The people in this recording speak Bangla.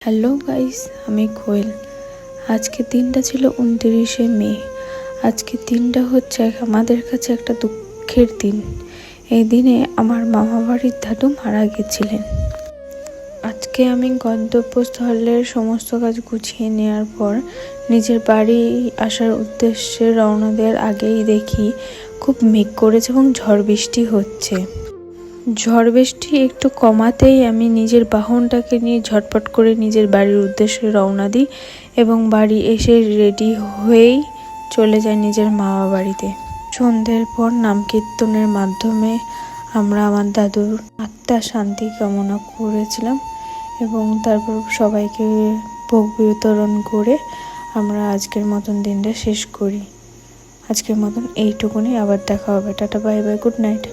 হ্যালো গাইস, আমি কোয়েল। আজকে দিনটা ছিল 29শে মে। আজকে দিনটা হচ্ছে আমাদের কাছে একটা দুঃখের দিন। এই দিনে আমার মামা বাড়ির দাদু মারা গেছিলেন। আজকে আমি গন্তব্যস্থলের সমস্ত কাজ গুছিয়ে নেওয়ার পর নিজের বাড়ি আসার উদ্দেশ্যে রওনা দেওয়ার আগেই দেখি খুব মেঘ করেছে এবং ঝড় বৃষ্টি হচ্ছে। ঝড় বৃষ্টি একটু কমাতেই আমি নিজের বাহনটাকে নিয়ে ঝটপট করে নিজের বাড়ির উদ্দেশ্যে রওনা দিই এবং বাড়ি এসে রেডি হয়েই চলে যাই নিজের মামা বাড়িতে। সন্ধ্যের পর নাম কীর্তনের মাধ্যমে আমরা আমার দাদুর আত্মার শান্তি কামনা করেছিলাম এবং তারপর সবাইকে ভোগ বিতরণ করে আমরা আজকের মতন দিনটা শেষ করি। আজকের মতন এইটুকুনি, আবার দেখা হবে। Tata, bye bye, good night.